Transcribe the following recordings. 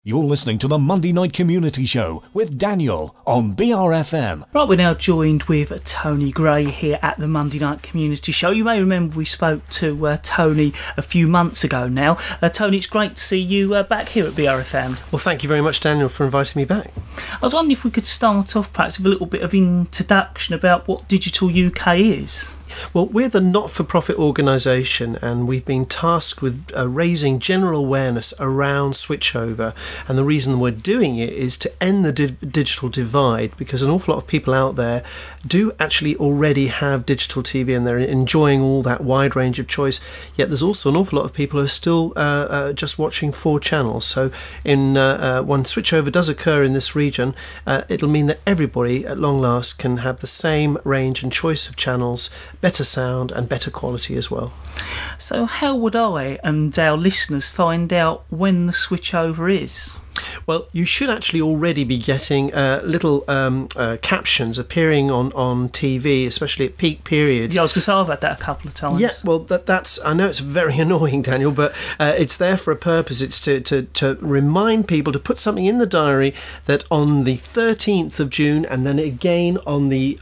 You're listening to the Monday Night Community Show with Daniel on BRFM. Right, we're now joined with Tony Gray here at the Monday Night Community Show. You may remember we spoke to Tony a few months ago now. Tony, it's great to see you back here at BRFM. Well, thank you very much, Daniel, for inviting me back. I was wondering if we could start off perhaps with a little bit of introduction about what Digital UK is. Well, we're the not-for-profit organisation, and we've been tasked with raising general awareness around switchover, and the reason we're doing it is to end the digital divide, because an awful lot of people out there do actually already have digital TV and they're enjoying all that wide range of choice, yet there's also an awful lot of people who are still just watching 4 channels. So when switchover does occur in this region, it'll mean that everybody at long last can have the same range and choice of channels, better sound and better quality as well. So how would I and our listeners find out when the switchover is? Well, you should actually already be getting little captions appearing on TV, especially at peak periods. Yeah, I was going to say I've had that a couple of times. Yeah, well, that's I know it's very annoying, Daniel, but it's there for a purpose. It's to remind people to put something in the diary that on the 13th of June and then again on the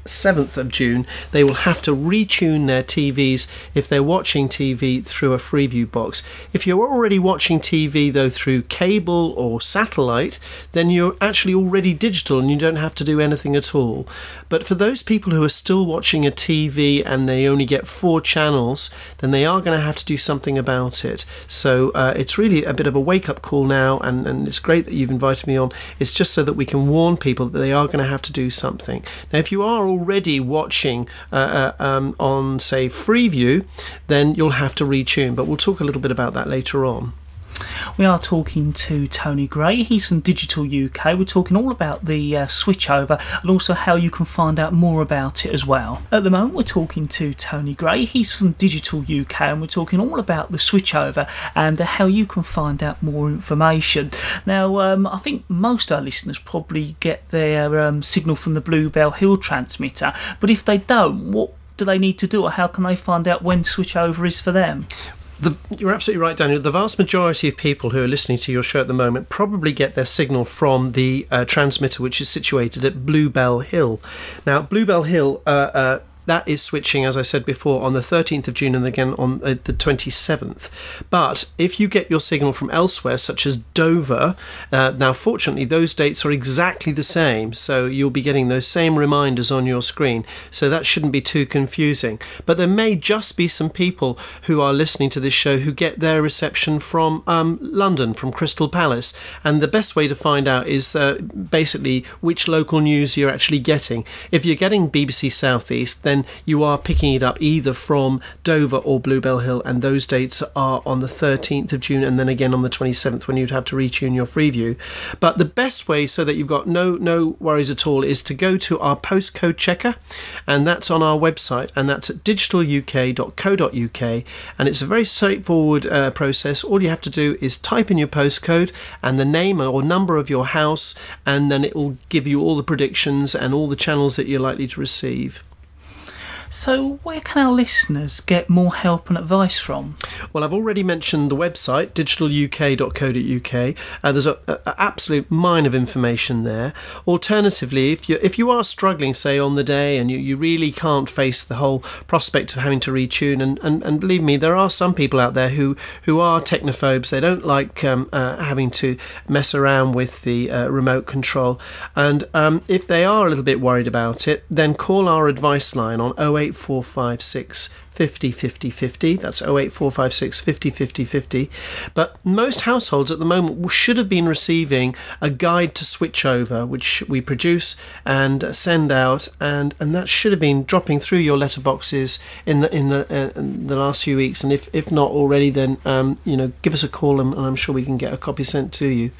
7th of June, they will have to retune their TVs if they're watching TV through a Freeview box. If you're already watching TV, though, through cable or satellite, then you're actually already digital and you don't have to do anything at all. But for those people who are still watching a TV and they only get 4 channels, then they are going to have to do something about it. So it's really a bit of a wake-up call now, and it's great that you've invited me on. It's just so that we can warn people that they are going to have to do something. Now, if you are already watching on, say, Freeview, then you'll have to retune, but we'll talk a little bit about that later on. We are talking to Tony Gray. He's from Digital UK. We're talking all about the switchover and also how you can find out more about it as well. At the moment, we're talking to Tony Gray. He's from Digital UK, and we're talking all about the switchover and how you can find out more information. Now, I think most of our listeners probably get their signal from the Bluebell Hill transmitter, but if they don't, what do they need to do, or how can they find out when switchover is for them? You're absolutely right, Daniel. The vast majority of people who are listening to your show at the moment probably get their signal from the transmitter, which is situated at Bluebell Hill. Now, Bluebell Hill, that is switching, as I said before, on the 13th of June and again on the 27th. But if you get your signal from elsewhere, such as Dover, now fortunately those dates are exactly the same, so you'll be getting those same reminders on your screen, so that shouldn't be too confusing. But there may just be some people who are listening to this show who get their reception from London, from Crystal Palace, and the best way to find out is basically which local news you're actually getting. If you're getting BBC South East, then you are picking it up either from Dover or Bluebell Hill, and those dates are on the 13th of June and then again on the 27th when you'd have to retune your Freeview. But the best way, so that you've got no worries at all, is to go to our postcode checker, and that's on our website, and that's at digitaluk.co.uk, and it's a very straightforward process. All you have to do is type in your postcode and the name or number of your house, and then it will give you all the predictions and all the channels that you're likely to receive. So where can our listeners get more help and advice from? Well, I've already mentioned the website, digitaluk.co.uk. There's an absolute mine of information there. Alternatively, if you are struggling, say, on the day and you really can't face the whole prospect of having to retune, and believe me, there are some people out there who are technophobes. They don't like having to mess around with the remote control. And if they are a little bit worried about it, then call our advice line on 08456 50 50 50. That's 08456 50 50 50. But most households at the moment should have been receiving a guide to switchover, which we produce and send out, and that should have been dropping through your letterboxes in the last few weeks. And if not already, then give us a call, and I'm sure we can get a copy sent to you.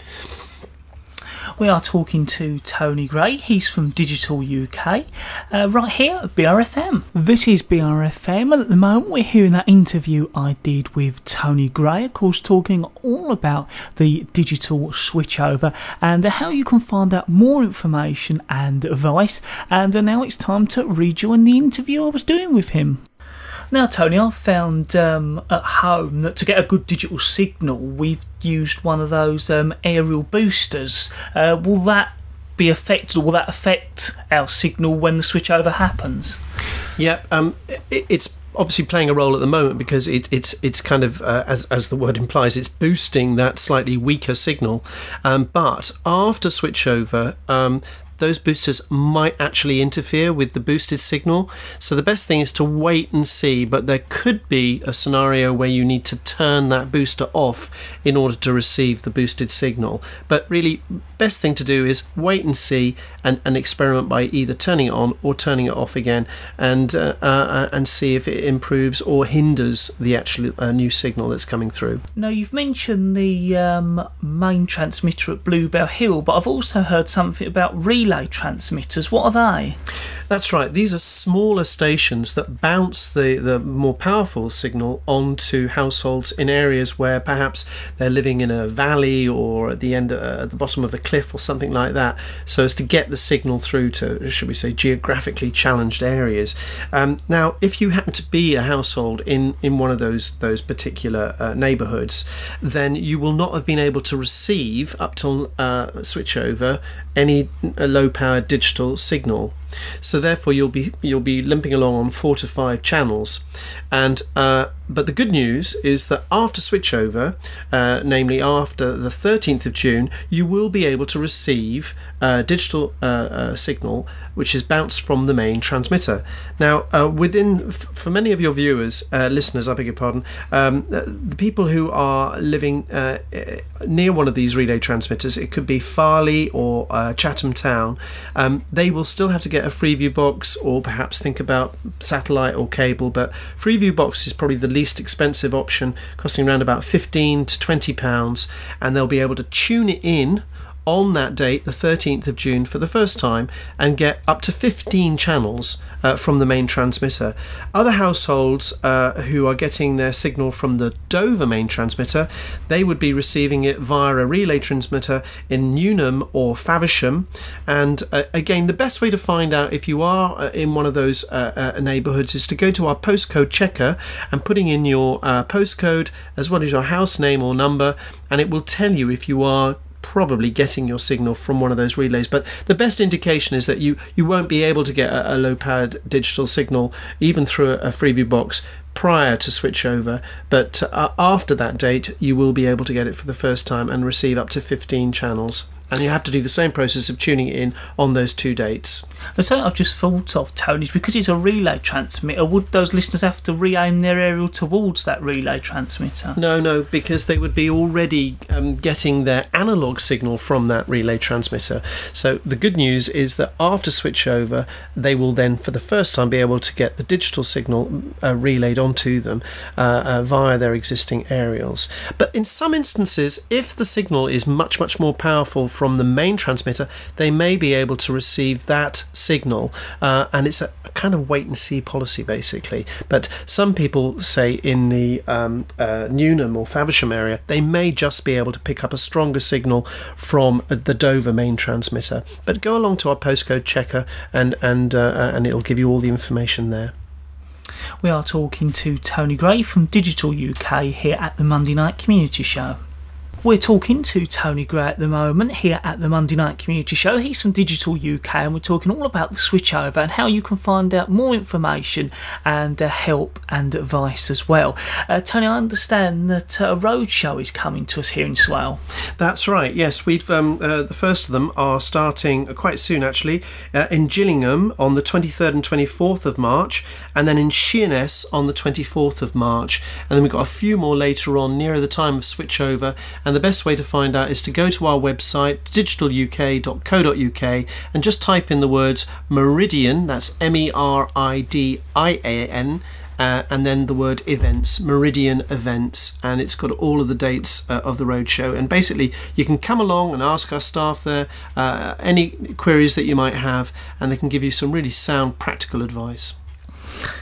We are talking to Tony Gray. He's from Digital UK, right here at BRFM. This is BRFM, and at the moment we're hearing that interview I did with Tony Gray, of course, talking all about the digital switchover and how you can find out more information and advice. And now it's time to rejoin the interview I was doing with him. Now, Tony, I've found at home that to get a good digital signal, we've used one of those aerial boosters. Will that be affected, or will that affect our signal when the switchover happens? Yeah, it's obviously playing a role at the moment because it's kind of, as the word implies, it's boosting that slightly weaker signal. But after switchover, those boosters might actually interfere with the boosted signal. So the best thing is to wait and see, but there could be a scenario where you need to turn that booster off in order to receive the boosted signal. But really, best thing to do is wait and see and experiment by either turning it on or turning it off again, and see if it improves or hinders the actual new signal that's coming through. Now, you've mentioned the main transmitter at Bluebell Hill, but I've also heard something about relay transmitters. What are they? That's right. These are smaller stations that bounce the more powerful signal onto households in areas where perhaps they're living in a valley or at the bottom of a cliff or something like that, so as to get the signal through to, should we say, geographically challenged areas. Now, if you happen to be a household in one of those particular neighbourhoods, then you will not have been able to receive up till switchover any low-powered digital signal. So therefore you'll be limping along on 4 to 5 channels, and but the good news is that after switchover, namely after the 13th of June, you will be able to receive digital signal which is bounced from the main transmitter. Now, for many of your viewers, listeners, I beg your pardon, the people who are living near one of these relay transmitters, it could be Farley or Chatham Town, they will still have to get a Freeview box, or perhaps think about satellite or cable, but Freeview box is probably the least expensive option, costing around about £15 to £20, and they'll be able to tune it in on that date, the 13th of June, for the first time, and get up to 15 channels from the main transmitter. Other households who are getting their signal from the Dover main transmitter, they would be receiving it via a relay transmitter in Newnham or Faversham. And again, the best way to find out if you are in one of those neighbourhoods is to go to our postcode checker and putting in your postcode as well as your house name or number, and it will tell you if you are probably getting your signal from one of those relays. But the best indication is that you won't be able to get a low-powered digital signal even through a Freeview box prior to switchover, but after that date you will be able to get it for the first time and receive up to 15 channels. And you have to do the same process of tuning it in on those 2 dates. The something I've just thought of, Tony, is because it's a relay transmitter, would those listeners have to re-aim their aerial towards that relay transmitter? No, because they would be already getting their analogue signal from that relay transmitter. So the good news is that after switchover, they will then, for the first time, be able to get the digital signal relayed onto them via their existing aerials. But in some instances, if the signal is much, much more powerful from the main transmitter, they may be able to receive that signal, and it's a kind of wait and see policy basically. But some people say in the Newnham or Faversham area, they may just be able to pick up a stronger signal from the Dover main transmitter. But go along to our postcode checker and it'll give you all the information there. We are talking to Tony Gray from Digital UK here at the Monday Night Community Show. We're talking to Tony Gray at the moment here at the Monday Night Community Show. He's from Digital UK, and we're talking all about the switchover and how you can find out more information and help and advice as well. Tony, I understand that a roadshow is coming to us here in Swale. That's right, yes. We've the first of them are starting quite soon actually, in Gillingham on the 23rd and 24th of March, and then in Sheerness on the 24th of March. And then we've got a few more later on nearer the time of switchover. And the best way to find out is to go to our website, digitaluk.co.uk, and just type in the words Meridian, that's MERIDIAN, and then the word events, Meridian events, and it's got all of the dates of the roadshow. And basically you can come along and ask our staff there any queries that you might have, and they can give you some really sound practical advice.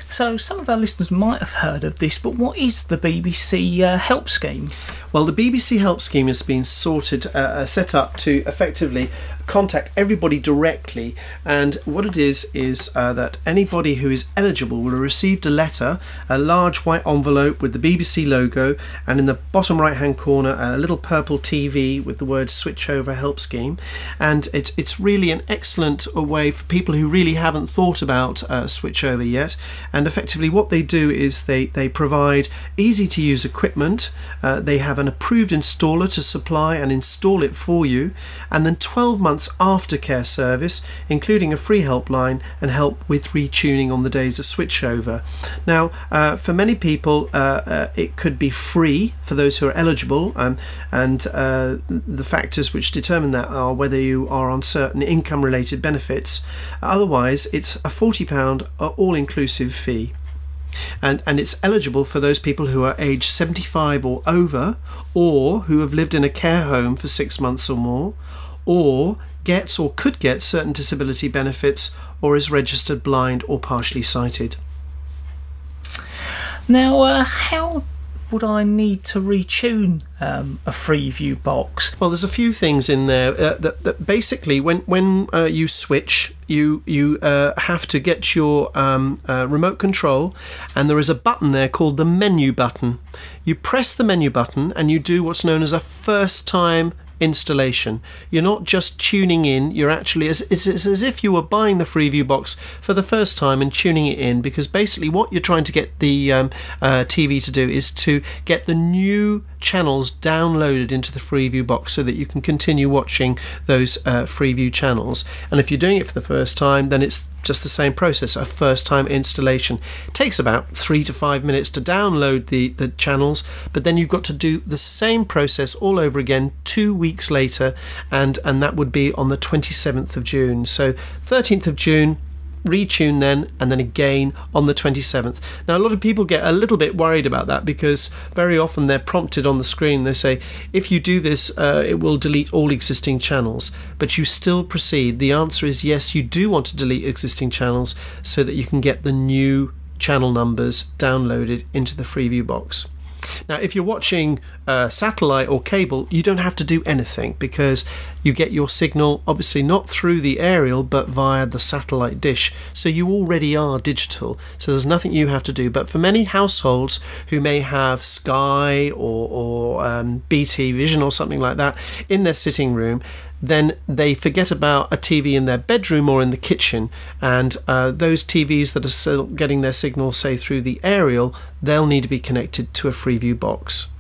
So some of our listeners might have heard of this, but what is the BBC Help Scheme? Well, the BBC Help Scheme has been set up to effectively contact everybody directly, and what it is that anybody who is eligible will have received a letter, a large white envelope with the BBC logo, and in the bottom right hand corner a little purple TV with the word switchover help scheme. And it's really an excellent way for people who really haven't thought about switchover yet. And effectively what they do is they provide easy to use equipment. They have an approved installer to supply and install it for you, and then 12 months aftercare service, including a free helpline and help with retuning on the days of switchover. Now, for many people, it could be free for those who are eligible, and the factors which determine that are whether you are on certain income-related benefits. Otherwise, it's a £40 all-inclusive fee. And it's eligible for those people who are aged 75 or over, or who have lived in a care home for 6 months or more, or gets or could get certain disability benefits, or is registered blind or partially sighted. Now, how would I need to retune a Freeview box? Well, there's a few things in there that basically when you switch, you have to get your remote control, and there is a button there called the menu button. You press the menu button and you do what's known as a first time installation. You're not just tuning in, you're actually, it's as if you were buying the Freeview box for the first time and tuning it in, because basically what you're trying to get the TV to do is to get the new channels downloaded into the Freeview box so that you can continue watching those Freeview channels. And if you're doing it for the first time, then it's just the same process, a first time installation. It takes about 3 to 5 minutes to download the channels, but then you've got to do the same process all over again 2 weeks later, and that would be on the 27th of June. So 13th of June, retune then, and then again on the 27th. Now, a lot of people get a little bit worried about that, because very often they're prompted on the screen, they say if you do this it will delete all existing channels, but you still proceed. The answer is yes, you do want to delete existing channels so that you can get the new channel numbers downloaded into the Freeview box. Now, if you're watching satellite or cable, you don't have to do anything, because you get your signal obviously not through the aerial but via the satellite dish, so you already are digital, so there's nothing you have to do. But for many households who may have Sky or BT Vision or something like that in their sitting room, then they forget about a TV in their bedroom or in the kitchen, and those TVs that are still getting their signal, say through the aerial, they'll need to be connected to a Freeview box.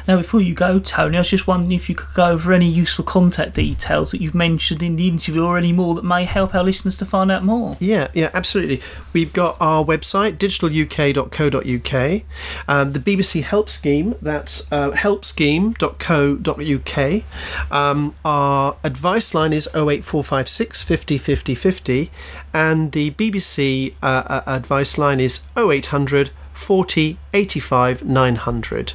Now, before you go, Tony, I was just wondering if you could go over any useful contact details that you've mentioned in the interview, or any more that may help our listeners to find out more. Yeah, absolutely. We've got our website, digitaluk.co.uk, the BBC Help Scheme, that's helpscheme.co.uk. Our advice line is 08456 50 50 50, and the BBC advice line is 0800 40 85 900.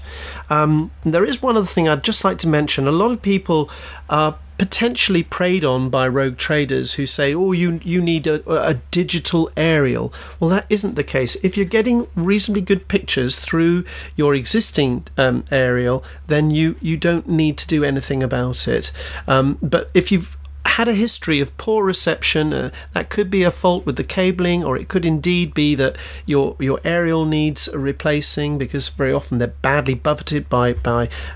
There is one other thing I'd just like to mention. A lot of people are potentially preyed on by rogue traders who say, oh, you need a digital aerial. Well, that isn't the case. If you're getting reasonably good pictures through your existing aerial, then you don't need to do anything about it. But if you've had a history of poor reception, that could be a fault with the cabling, or it could indeed be that your aerial needs replacing, because very often they're badly buffeted by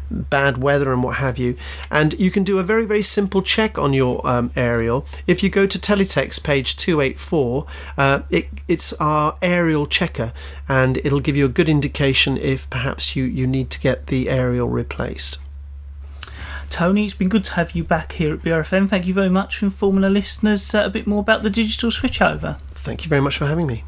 bad weather and what have you. And you can do a very, very simple check on your aerial. If you go to Teletext page 284, it's our aerial checker, and it'll give you a good indication if perhaps you need to get the aerial replaced. Tony, it's been good to have you back here at BRFM. Thank you very much for informing our listeners a bit more about the digital switchover. Thank you very much for having me.